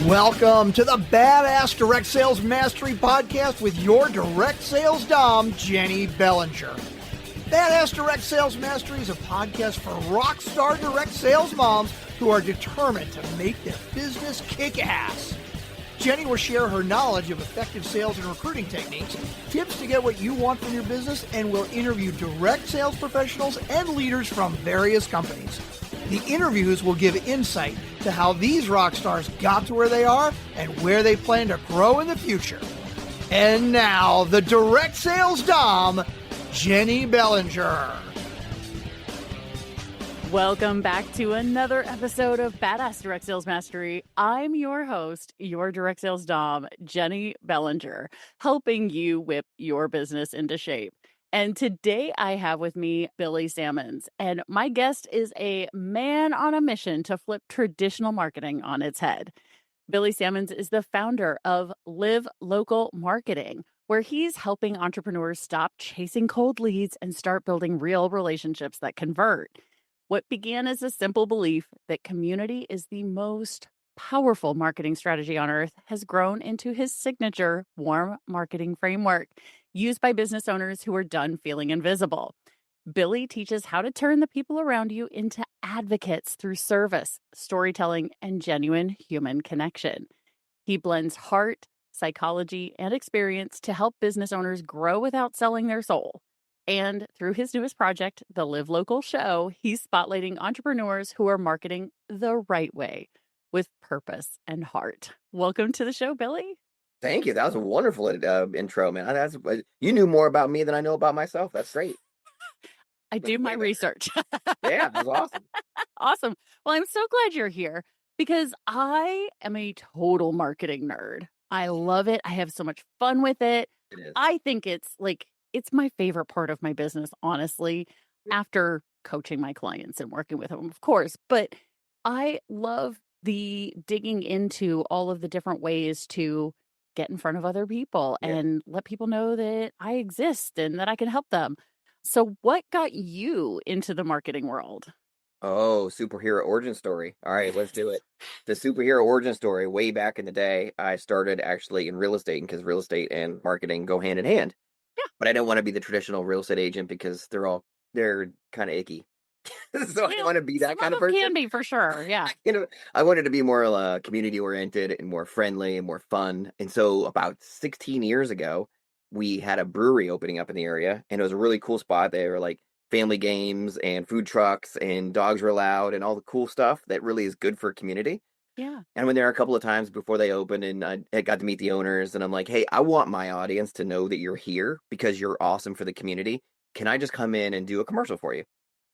Welcome to the Badass Direct Sales Mastery Podcast with your direct sales dom, Jenny Bellinger. Badass Direct Sales Mastery is a podcast for rock star direct sales moms who are determined to make their business kick ass. Jenny will share her knowledge of effective sales and recruiting techniques, tips to get what you want from your business, and will interview direct sales professionals and leaders from various companies. The interviews will give insight to how these rock stars got to where they are and where they plan to grow in the future. And now, the direct sales dom, Jenny Bellinger. Welcome back to another episode of Badass Direct Sales Mastery. I'm your host, your direct sales dom, Jenny Bellinger, helping you whip your business into shape. And today I have with me Billy Sammons, and my guest is a man on a mission to flip traditional marketing on its head. Billy Sammons is the founder of Live Local Marketing, where he's helping entrepreneurs stop chasing cold leads and start building real relationships that convert. What began as a simple belief that community is the most powerful marketing strategy on earth has grown into his signature warm marketing framework used by business owners who are done feeling invisible. Billy teaches how to turn the people around you into advocates through service, storytelling, and genuine human connection. He blends heart, psychology, and experience to help business owners grow without selling their soul. And through his newest project, the Live Local Show, he's spotlighting entrepreneurs who are marketing the right way with purpose and heart. Welcome to the show, Billy. Thank you. That was a wonderful intro, man. You knew more about me than I know about myself. That's great. I do my research. Yeah, that was awesome. Awesome. Well, I'm so glad you're here because I am a total marketing nerd. I love it. I have so much fun with it. It is. I think it's my favorite part of my business, honestly, after coaching my clients and working with them, of course. But I love the digging into all of the different ways to get in front of other people and let people know that I exist and that I can help them. So what got you into the marketing world? Oh, superhero origin story. All right, let's do it. The superhero origin story, way back in the day, I started actually in real estate because real estate and marketing go hand in hand. Yeah. But I didn't want to be the traditional real estate agent because they're kind of icky. So I didn't want to be that kind of person. Can be for sure, yeah. I wanted to be more community oriented and more friendly and more fun. And so about 16 years ago, we had a brewery opening up in the area, and it was a really cool spot. There were like family games and food trucks, and dogs were allowed, and all the cool stuff that really is good for a community. Yeah. And I went there a couple of times before they opened, and I got to meet the owners, and I'm like, hey, I want my audience to know that you're here because you're awesome for the community. Can I just come in and do a commercial for you?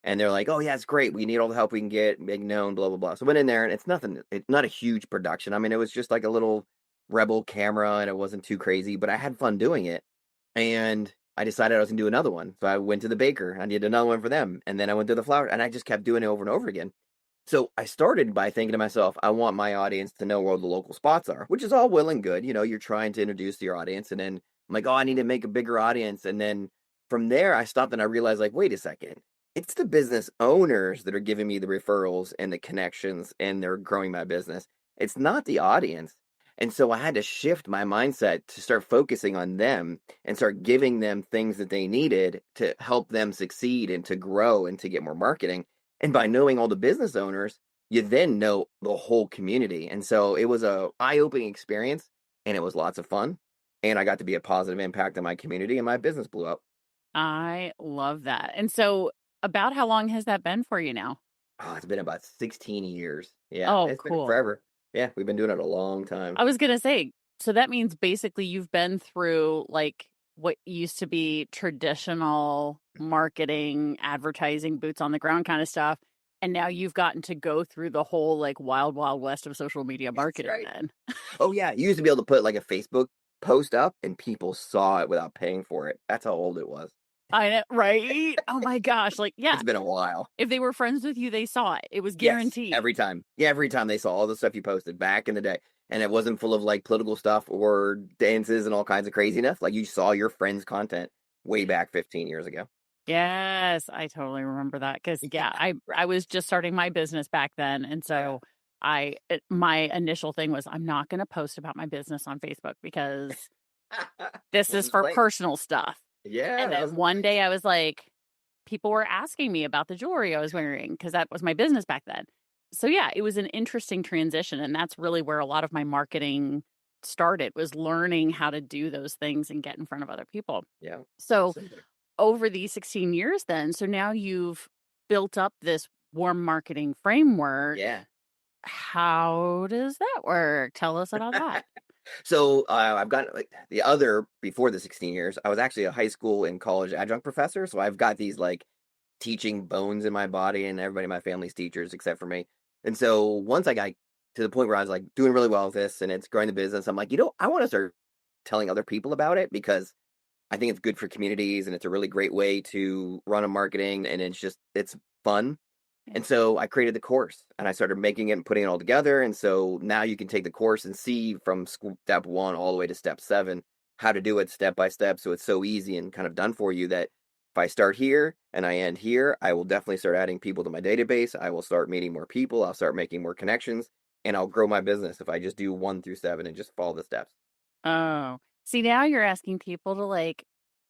And they're like, oh, yeah, it's great. We need all the help we can get, make known, blah, blah, blah. So I went in there, and it's not a huge production. I mean, it was just like a little Rebel camera, and it wasn't too crazy, but I had fun doing it. And I decided I was going to do another one. So I went to the baker. I did another one for them. And then I went to the flower, and I just kept doing it over and over again. So I started by thinking to myself, I want my audience to know where the local spots are, which is all well and good. You're trying to introduce your audience. And then I'm like, oh, I need to make a bigger audience. And then from there, I stopped and I realized, like, wait a second. It's the business owners that are giving me the referrals and the connections, and they're growing my business. It's not the audience. And so I had to shift my mindset to start focusing on them and start giving them things that they needed to help them succeed and to grow and to get more marketing. And by knowing all the business owners, you then know the whole community. And so it was a eye-opening experience, and it was lots of fun. And I got to be a positive impact on my community, and my business blew up. I love that. And so about how long has that been for you now? Oh, it's been about 16 years. Yeah. Oh, It's cool. been forever. Yeah, we've been doing it a long time. I was going to say, so that means basically you've been through like what used to be traditional marketing, advertising, boots on the ground kind of stuff. And now you've gotten to go through the whole like wild, wild west of social media marketing then. Oh, yeah. You used to be able to put like a Facebook post up and people saw it without paying for it. That's how old it was. I know, right? Oh my gosh. Like, yeah. It's been a while. If they were friends with you, they saw it. It was guaranteed. Yes, every time. Yeah, every time they saw all the stuff you posted back in the day. And it wasn't full of like political stuff or dances and all kinds of craziness. Like you saw your friends' content way back 15 years ago. Yes, I totally remember that because, yeah, I was just starting my business back then. And so my initial thing was, I'm not going to post about my business on Facebook because this is Wasn't for plan. personal stuff. Yeah, And that then was the one plan. day I was like, people were asking me about the jewelry I was wearing because that was my business back then. So yeah, it was an interesting transition. And that's really where a lot of my marketing started, was learning how to do those things and get in front of other people. Yeah. So Same here. over these 16 years then, so now you've built up this warm marketing framework. Yeah. How does that work? Tell us about that. So I've got like the other before the 16 years, I was actually a high school and college adjunct professor. So I've got these like teaching bones in my body, and everybody in my family's teachers except for me. And so once I got to the point where I was like doing really well with this and it's growing the business, I'm like, I want to start telling other people about it because I think it's good for communities and it's a really great way to run a marketing, and it's fun. Yeah. And so I created the course and I started making it and putting it all together. And so now you can take the course and see from step 1 all the way to step 7 how to do it step by step. So it's so easy and kind of done for you that if I start here and I end here, I will definitely start adding people to my database. I will start meeting more people. I'll start making more connections, and I'll grow my business if I just do 1 through 7 and just follow the steps. Oh, see, now you're asking people to like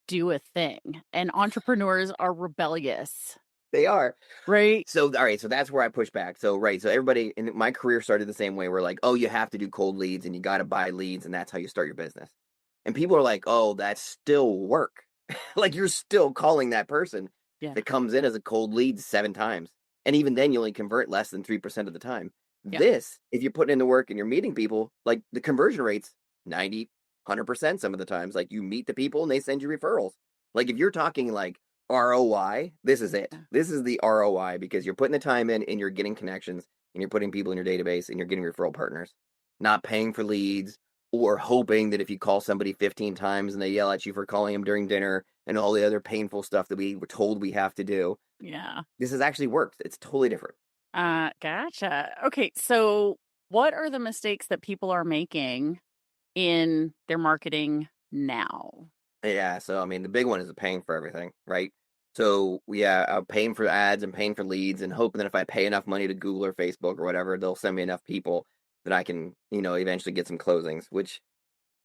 do a thing, and entrepreneurs are rebellious, They are. right? So, all right, so that's where I push back. So, right, so everybody in my career started the same way. We're like, oh, you have to do cold leads and you got to buy leads, and that's how you start your business. And people are like, oh, that's still work. Like, you're still calling that person Yeah. that comes in as a cold lead 7 times. And even then, you only convert less than 3% of the time. Yep. This, if you're putting in the work and you're meeting people, like the conversion rate's 90, 100% some of the times. Like, you meet the people and they send you referrals. Like, if you're talking like ROI, this is it. Yeah. This is the ROI because you're putting the time in and you're getting connections and you're putting people in your database and you're getting referral partners, not paying for leads or hoping that if you call somebody 15 times and they yell at you for calling them during dinner and all the other painful stuff that we were told we have to do. Yeah. This has actually worked. It's totally different. Gotcha. Okay, so what are the mistakes that people are making in their marketing now? Yeah, so I mean, the big one is paying for everything, right? So yeah, I'm paying for ads and paying for leads and hoping that if I pay enough money to Google or Facebook or whatever, they'll send me enough people that I can, eventually get some closings, which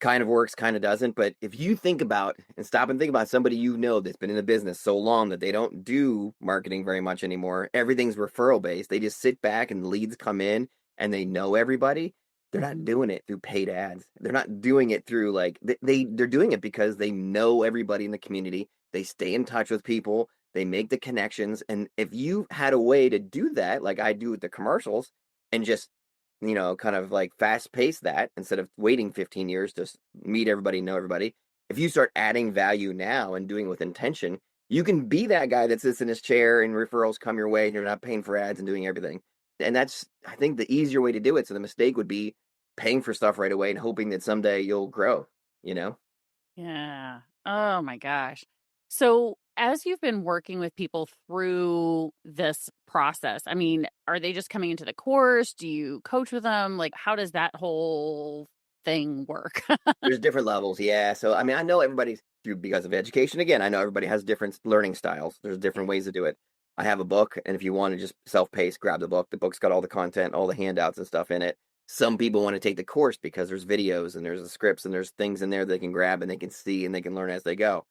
kind of works, kind of doesn't. But if you think about and stop and think about somebody that's been in the business so long that they don't do marketing very much anymore, everything's referral based. They just sit back and leads come in and they know everybody. They're not doing it through paid ads. They're not doing it through like they're doing it because they know everybody in the community. They stay in touch with people. They make the connections. And if you had a way to do that, like I do with the commercials, and just kind of like fast pace that instead of waiting 15 years to meet everybody, know everybody. If you start adding value now and doing it with intention, you can be that guy that sits in his chair and referrals come your way and you're not paying for ads and doing everything. And that's, I think, the easier way to do it. So the mistake would be paying for stuff right away and hoping that someday you'll grow, you know? Yeah. Oh my gosh. So, as you've been working with people through this process, I mean, are they just coming into the course? Do you coach with them? Like, how does that whole thing work? There's different levels, yeah. So, I mean, I know everybody's through because of education. Again, I know everybody has different learning styles. There's different ways to do it. I have a book, and if you want to just self-pace, grab the book. The book's got all the content, all the handouts and stuff in it. Some people want to take the course because there's videos and there's the scripts and there's things in there they can grab and they can see and they can learn as they go.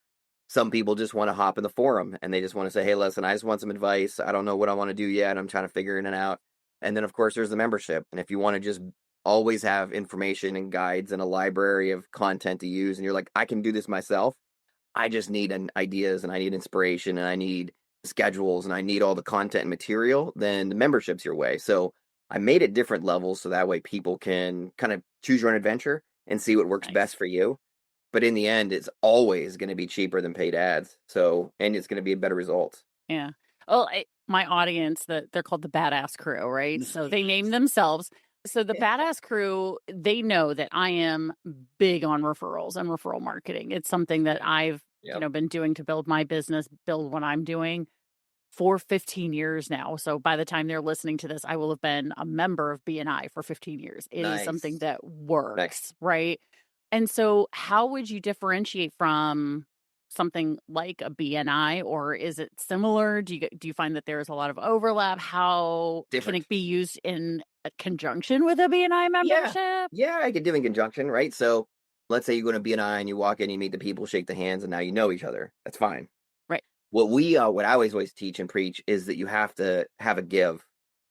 Some people just want to hop in the forum and they just want to say, hey, listen, I just want some advice. I don't know what I want to do yet. I'm trying to figure it out. And then, of course, there's the membership. And if you want to just always have information and guides and a library of content to use, and you're like, I can do this myself. I just need ideas and I need inspiration and I need schedules and I need all the content and material, then the membership's your way. So I made it different levels so that way people can kind of choose your own adventure and see what works Nice. best for you. But in the end, it's always going to be cheaper than paid ads. So, and it's going to be a better result. Yeah. Well, my audience, they're called the Badass Crew, right? So they name themselves. So the Badass Crew, they know that I am big on referrals and referral marketing. It's something that I've been doing to build my business, build what I'm doing for 15 years now. So by the time they're listening to this, I will have been a member of BNI for 15 years. It is something that works, right? And so how would you differentiate from something like a BNI, or is it similar? Do you find that there's a lot of overlap? How can Different. it be used in a conjunction with a BNI Yeah. membership? Yeah, I could do in conjunction, right? So let's say you go to BNI and you walk in, you meet the people, shake the hands, and now you know each other. That's fine. Right. What I always teach and preach is that you have to have a give.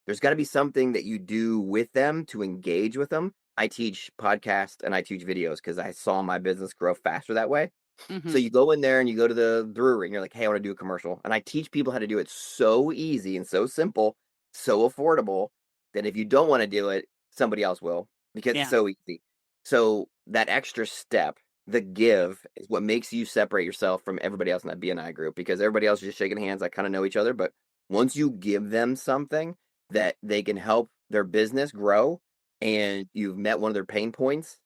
There's got to be something that you do with them to engage with them. I teach podcasts and I teach videos because I saw my business grow faster that way. So Mhm. you go in there and you go to the brewery and you're like, hey, I want to do a commercial. And I teach people how to do it so easy and so simple, so affordable that if you don't want to do it, somebody else will because it's Yeah. so easy. So that extra step, the give, is what makes you separate yourself from everybody else in that BNI group because everybody else is just shaking hands. I kind of know each other. But once you give them something that they can help their business grow and you've met one of their pain points,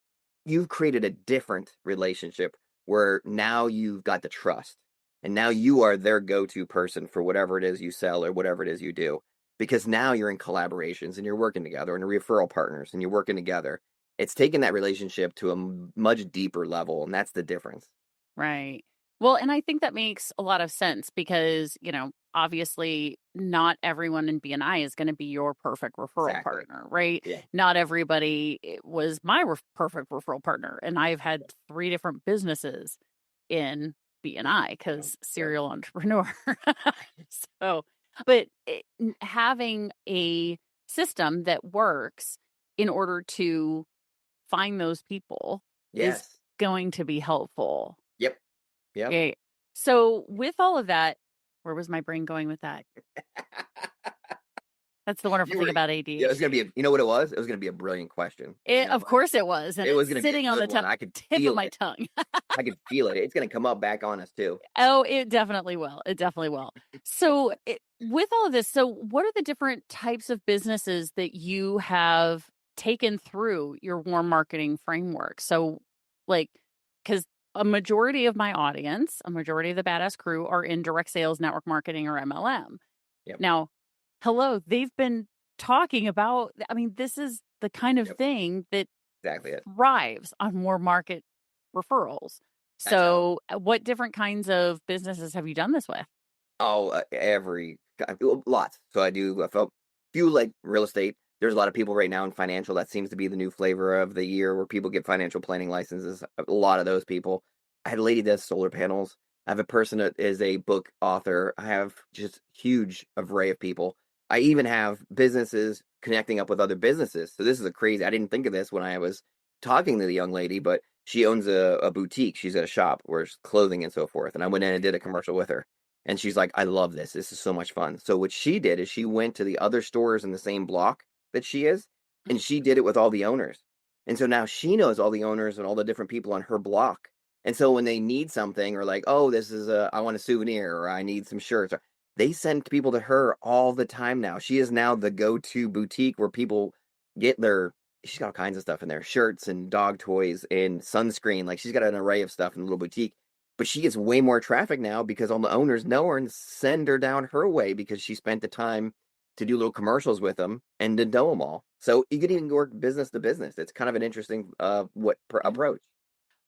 you've created a different relationship where now you've got the trust and now you are their go-to person for whatever it is you sell or whatever it is you do because now you're in collaborations and you're working together and referral partners and you're working together. It's taken that relationship to a much deeper level, and that's the difference. Right. Well, and I think that makes a lot of sense because, obviously not everyone in BNI is going to be your perfect referral Exactly. partner, right? Yeah. Not everybody was my perfect referral partner. And I've had 3 different businesses in BNI because serial entrepreneur. So, but having a system that works in order to find those people is Yes. going to be helpful. Yep. Yep. Okay. So with all of that, where was my brain going with that? That's the wonderful You thing were. about Yeah, it was ADHD. gonna be. You know what it was? It was gonna be a brilliant question. And you know Of what? course it was, and It was it's gonna be a sitting on the good one. I could tip of feel my it. tongue. I could feel it. It's gonna come up back on us too. Oh, it definitely will. It definitely will. So, with all of this, so what are the different types of businesses that you have taken through your warm marketing framework? So, like, because a majority of my audience, a majority of the Badass crew are in direct sales, network marketing, or MLM. Yep. Now, hello, they've been talking about, I mean, this is the kind of Yep. thing that Exactly it. thrives on more market referrals. That's how. So, what different kinds of businesses have you done this with? Oh, lots. So I do a few like real estate. There's a lot of people right now in financial. That seems to be the new flavor of the year where people get financial planning licenses. A lot of those people. I had a lady that does solar panels. I have a person that is a book author. I have just huge array of people. I even have businesses connecting up with other businesses. So this is a crazy. I didn't think of this when I was talking to the young lady, but she owns a boutique. She's at a shop where it's clothing and so forth. And I went in and did a commercial with her. And she's like, I love this. This is so much fun. So what she did is she went to the other stores in the same block that she is, and she did it with all the owners. And so now she knows all the owners and all the different people on her block. And so when they need something or like, oh, I want a souvenir or I need some shirts, they send people to her all the time now. She is now the go-to boutique where people get she's got all kinds of stuff in there, shirts and dog toys and sunscreen. Like she's got an array of stuff in the little boutique. But she gets way more traffic now because all the owners know her and send her down her way because she spent the time to do little commercials with them and to know them all. So you could even work business to business. It's kind of an interesting approach.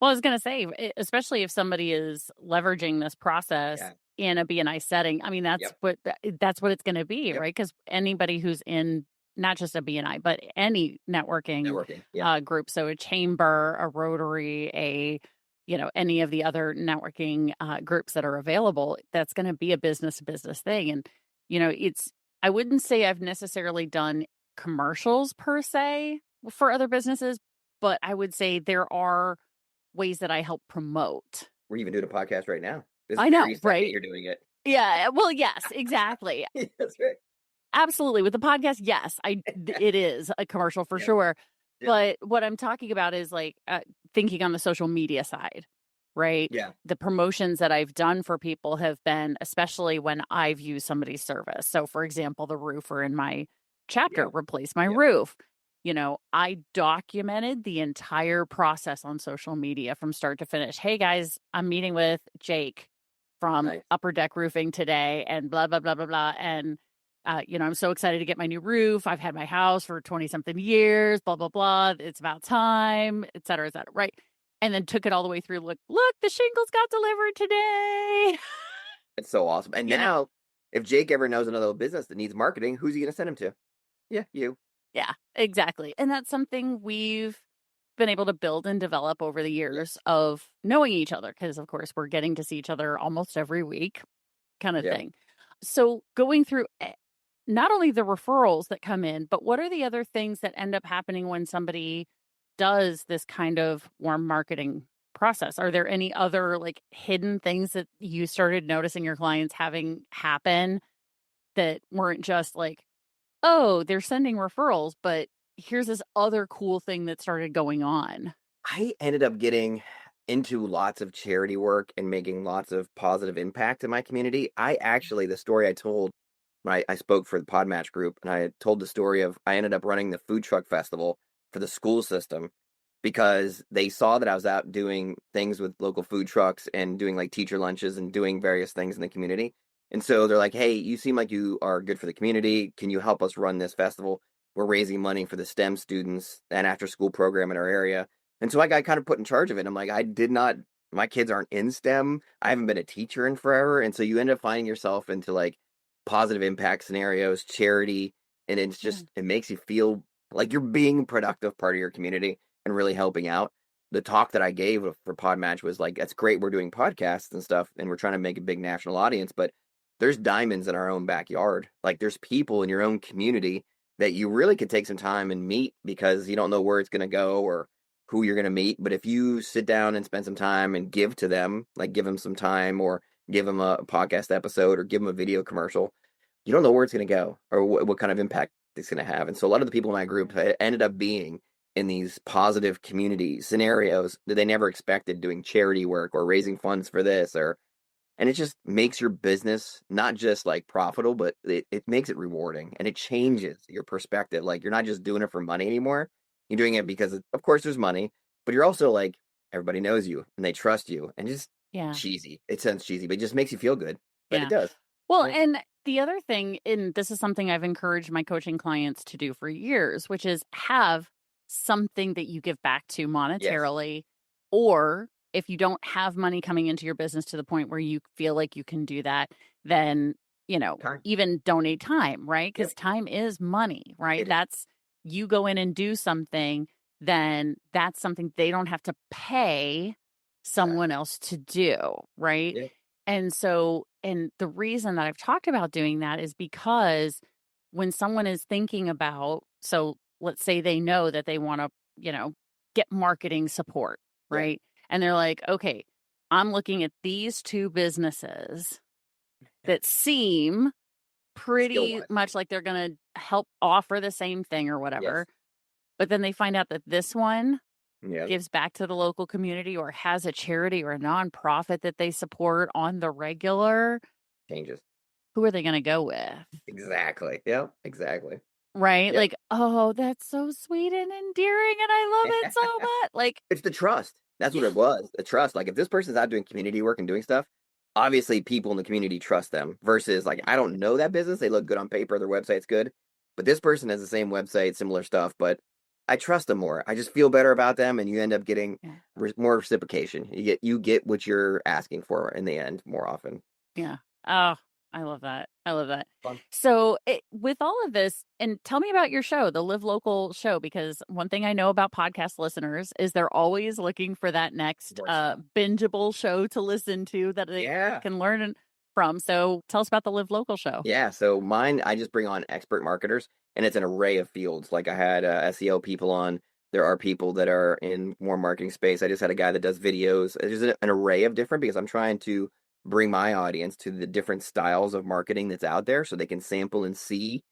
Well, I was going to say, especially if somebody is leveraging this process Yeah. in a BNI setting. I mean, Yep. that's what it's going to be, Yep. right? Because anybody who's in not just a BNI, but any networking Yeah. group, so a chamber, a Rotary, any of the other networking groups that are available, that's going to be a business to business thing. And I wouldn't say I've necessarily done commercials per se for other businesses, but I would say there are ways that I help promote. We're even doing a podcast right now. This I know, very second right? you're doing it. Yeah. Well, yes, exactly. That's right. Absolutely. With the podcast, yes, it is a commercial for Yep. sure. Yep. But what I'm talking about is like thinking on the social media side, right? Yeah. The promotions that I've done for people have been, especially when I've used somebody's service. So, for example, the roofer in my chapter Yep. replaced my Yep. roof. I documented the entire process on social media from start to finish. Hey guys, I'm meeting with Jake from Nice. Upper Deck Roofing today and blah, blah, blah, blah, blah. And, I'm so excited to get my new roof. I've had my house for 20 something years, blah, blah, blah. It's about time, et cetera, right? And then took it all the way through. Look, the shingles got delivered today. It's so awesome. And You know? now, if Jake ever knows another business that needs marketing, who's he going to send him to? Yeah, you. Yeah, exactly. And that's something we've been able to build and develop over the Yeah. years of knowing each other because, of course, we're getting to see each other almost every week kind of Yeah. thing. So going through not only the referrals that come in, but what are the other things that end up happening when somebody does this kind of warm marketing process? Are there any other like hidden things that you started noticing your clients having happen that weren't just like, oh, they're sending referrals, but here's this other cool thing that started going on? I ended up getting into lots of charity work and making lots of positive impact in my community. The story I told when I spoke for the Podmatch group, and I had told the story of I ended up running the food truck festival for the school system because they saw that I was out doing things with local food trucks and doing like teacher lunches and doing various things in the community. And so they're like, hey, you seem like you are good for the community. Can you help us run this festival? We're raising money for the STEM students and after school program in our area. And so I got kind of put in charge of it. I'm like, my kids aren't in STEM. I haven't been a teacher in forever. And so you end up finding yourself into like positive impact scenarios, charity, and Yeah. it makes you feel like you're being a productive part of your community and really helping out. The talk that I gave for Podmatch was like, that's great. We're doing podcasts and stuff, and we're trying to make a big national audience, but there's diamonds in our own backyard. Like there's people in your own community that you really could take some time and meet because you don't know where it's going to go or who you're going to meet. But if you sit down and spend some time and give to them, like give them some time or give them a podcast episode or give them a video commercial, you don't know where it's going to go or what kind of impact it's going to have. And so a lot of the people in my group ended up being in these positive community scenarios that they never expected, doing charity work or raising funds for this and it just makes your business not just like profitable, but it makes it rewarding and it changes your perspective. Like you're not just doing it for money anymore. You're doing it because of course there's money, but you're also like everybody knows you and they trust you and just Yeah. cheesy. It sounds cheesy, but it just makes you feel good. But it Yeah. does. Well, Yeah. and the other thing, and this is something I've encouraged my coaching clients to do for years, which is have something that you give back to Yes. monetarily, or if you don't have money coming into your business to the point where you feel like you can do that, then, Time. even donate time, right? Yep. Because time is money, right? It is. That's you go in and do something, then that's something they don't have to pay someone Exactly. else to do, right? Yeah. And so, and the reason that I've talked about doing that is because when someone is thinking about, so let's say they know that they want to, get marketing support, Yeah. right? And they're like, okay, I'm looking at these two businesses that seem Skill pretty wise. much like they're going to help offer the same thing or Yes. whatever. But then they find out that this one Yeah. gives back to the local community or has a charity or a nonprofit that they support on the regular. Changes. Who are they gonna go with? Exactly. Yeah. Exactly. Right? Yep. Like, "Oh, that's so sweet and endearing, and I love it so much." Like, It's the trust. That's what yeah, it was. The trust. Like if this person's out doing community work and doing stuff, obviously people in the community trust them versus like I don't know that business. They look good on paper, their website's good. But this person has the same website, similar stuff, but I trust them more. I just feel better about them and you end up getting yeah, more reciprocation. You get what you're asking for in the end more often. yeah. Oh, I love that. I love that. Fun. So, with all of this, and tell me about your show, the Live Local show, because one thing I know about podcast listeners is they're always looking for that Of next course. bingeable show to listen to that they Yeah. can learn from. So, tell us about the Live Local show. Yeah, so mine, I just bring on expert marketers, and it's an array of fields. Like I had SEO people on. There are people that are in more marketing space. I just had a guy that does videos. There's an array of different because I'm trying to bring my audience to the different styles of marketing that's out there so they can sample and see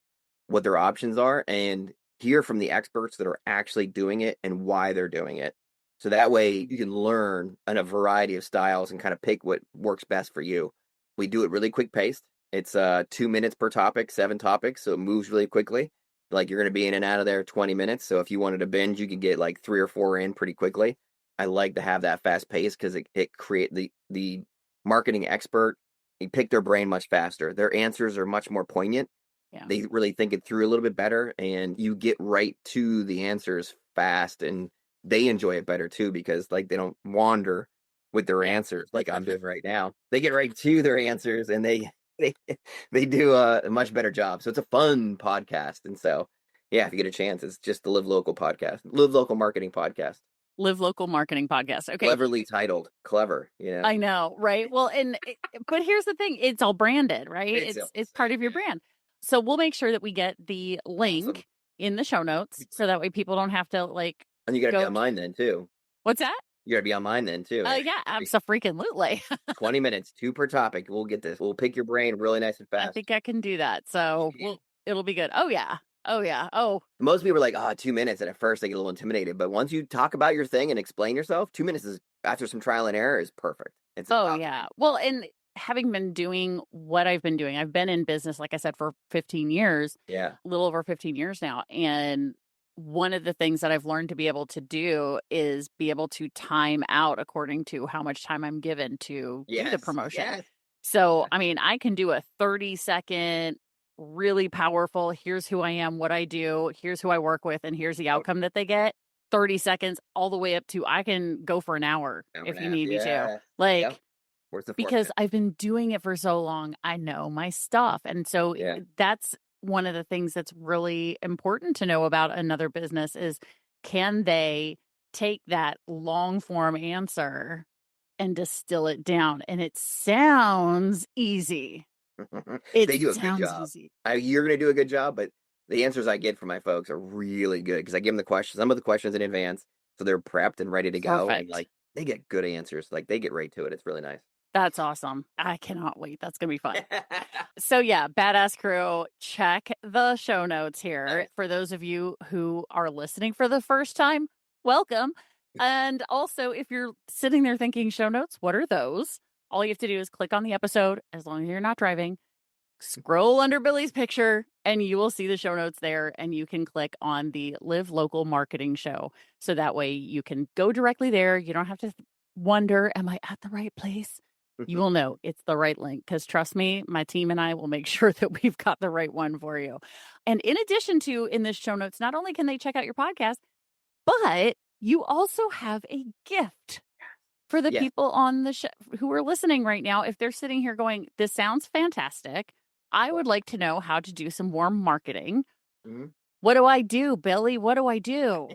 what their options are and hear from the experts that are actually doing it and why they're doing it. So that way you can learn in a variety of styles and kind of pick what works best for you. We do it really quick paced. It's 2 minutes per topic, 7 topics, so it moves really quickly. Like you're going to be in and out of there 20 minutes. So if you wanted to binge, you could get like 3 or 4 in pretty quickly. I like to have that fast pace because it create the marketing expert. You pick their brain much faster. Their answers are much more poignant. Yeah. They really think it through a little bit better, and you get right to the answers fast, and they enjoy it better too because like they don't wander with their Yeah. answers like I'm doing right now. They get right to their answers, and they they do a much better job. So it's a fun podcast, and so Yeah, if you get a chance, it's just the Live Local podcast, Live Local Marketing podcast. Live Local Marketing Podcast. Okay. Cleverly titled. Clever, I know, right? Well, but here's the thing. It's all branded, right? It's part of your brand. So we'll make sure that we get the link Awesome. in the show notes so that way people don't have to like And you got to be go. on mine then, too. What's that? You got to be on mine then, too. Yeah, abso-freaking-lutely. 20 minutes, 2 per topic. We'll get this. We'll pick your brain really nice and I fast. think I can do that. So it'll be good. Oh, yeah. Oh, yeah. Oh, Most people are like, 2 minutes. And at first they get a little intimidated. But once you talk about your thing and explain yourself, 2 minutes is, after some trial and error, is perfect. It's yeah. Well, and having been doing what I've been doing, I've been in business, like I said, for 15 years. Yeah. A little over 15 years now. And one of the things that I've learned to be able to do is be able to time out according to how much time I'm given to do the promotion. Yes. So, I mean, I can do a 30-second, really powerful, here's who I am, what I do, here's who I work with, and here's the outcome that they get. 30 seconds all the way up to I can go for an hour if you need me to. Like, because I've been doing it for so long, I know my stuff. And so that's one of the things that's really important to know about another business is, can they take that long form answer and distill it down? And it sounds easy. They do a good job. Easy. You're going to do a good job, but the answers I get from my folks are really good because I give them the questions, some of the questions in advance, so they're prepped and ready to go. And like they get good answers, like they get right to it. It's really nice. That's awesome. I cannot wait. That's going to be fun. So yeah, Badass Crew, check the show notes here. For those of you who are listening for the first time, welcome. And also, if you're sitting there thinking show notes, what are those? All you have to do is click on the episode, as long as you're not driving, scroll under Billy's picture, and you will see the show notes there, and you can click on the Live Local Marketing Show. So that way you can go directly there. You don't have to wonder, am I at the right place? You will know it's the right link because trust me, my team and I will make sure that we've got the right one for you. And in addition to in this show notes, not only can they check out your podcast, but you also have a gift for the people on the show who are listening right now. If they're sitting here going, this sounds fantastic, I would like to know how to do some warm marketing. Mm-hmm. What do I do, Billy? What do I do?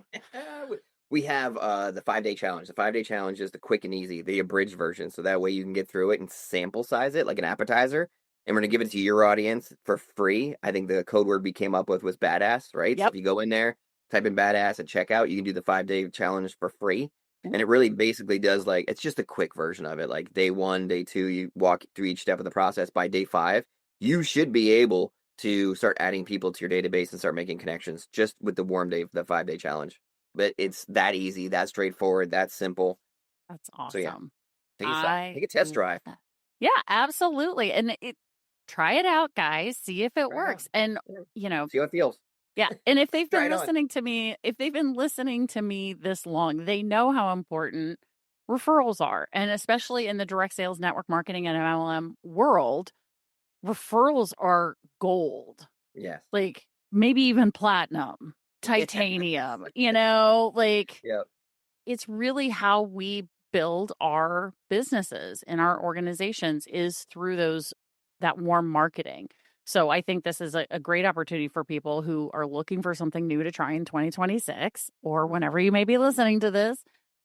We have the 5-day challenge. The 5-day challenge is the quick and easy, the abridged version. So that way you can get through it and sample size it like an appetizer. And we're going to give it to your audience for free. I think the code word we came up with was badass, right? Yep. So if you go in there, type in badass at checkout, you can do the 5-day challenge for free. And it really basically does it's just a quick version of it. Like day 1, day 2, you walk through each step of the process. By day 5, you should be able to start adding people to your database and start making connections just with the 5-day challenge. But it's that easy, that straightforward, that simple. That's awesome. So yeah, take a test drive. Yeah, absolutely. And try it out, guys. See if it works. And see how it feels. Yeah. And if they've been listening to me this long, they know how important referrals are. And especially in the direct sales, network marketing, and MLM world, referrals are gold. Yes. Like maybe even platinum, titanium, it's really how we build our businesses and our organizations is through that warm marketing. So I think this is a great opportunity for people who are looking for something new to try in 2026 or whenever you may be listening to this.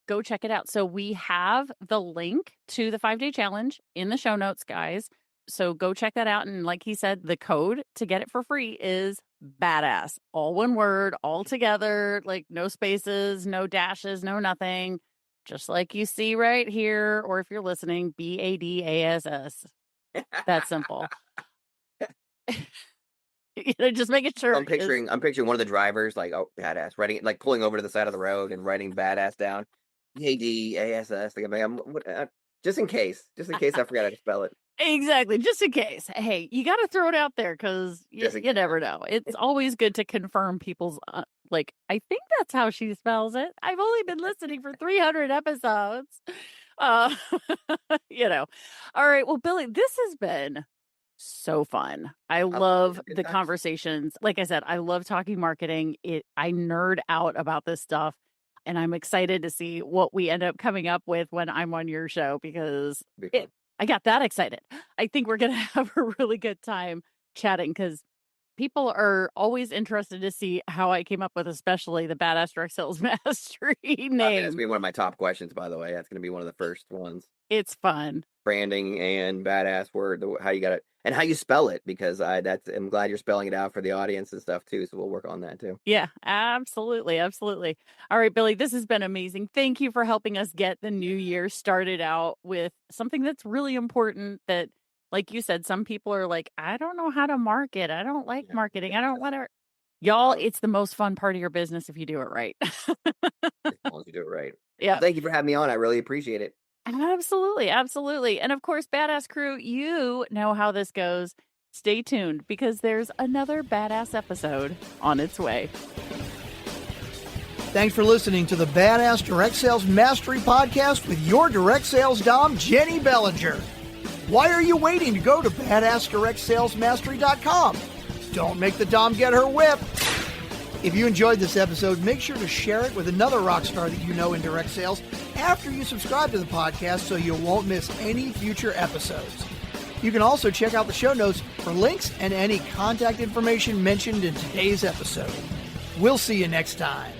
Go check it out. So we have the link to the 5-day challenge in the show notes, guys. So go check that out. And like he said, the code to get it for free is badass. All one word, all together, like no spaces, no dashes, no nothing. Just like you see right here. Or if you're listening, BADASS. That's simple. Just making sure. I'm picturing one of the drivers badass, writing pulling over to the side of the road and writing badass down. BADASS. Just in case I forgot how to spell it. Exactly. Just in case. Hey, you got to throw it out there because you never know. It's always good to confirm people's, I think that's how she spells it. I've only been listening for 300 episodes. All right. Well, Billy, this has been so fun. I love the conversations. Like I said, I love talking marketing. I nerd out about this stuff. And I'm excited to see what we end up coming up with when I'm on your show because I got that excited. I think we're going to have a really good time chatting because people are always interested to see how I came up with, especially the Badass Direct Sales Mastery That's name. going to be one of my top questions, by the way. That's going to be one of the first ones. It's fun. Branding and badass word, how you got it, and how you spell it, because I'm glad you're spelling it out for the audience and stuff too. So we'll work on that too. Yeah, absolutely. Absolutely. All right, Billy, this has been amazing. Thank you for helping us get the new year started out with something that's really important that, like you said, some people are like, I don't know how to market. I don't like marketing. I don't want to. Y'all, it's the most fun part of your business if you do it right. As long as you do it right. Yeah. Well, thank you for having me on. I really appreciate it. Absolutely. Absolutely. And of course, Badass Crew, you know how this goes. Stay tuned because there's another badass episode on its way. Thanks for listening to the Badass Direct Sales Mastery Podcast with your direct sales dom, Jenny Bellinger. Why are you waiting to go to badassdirectsalesmastery.com? Don't make the dom get her whip. If you enjoyed this episode, make sure to share it with another rock star that you know in direct sales after you subscribe to the podcast so you won't miss any future episodes. You can also check out the show notes for links and any contact information mentioned in today's episode. We'll see you next time.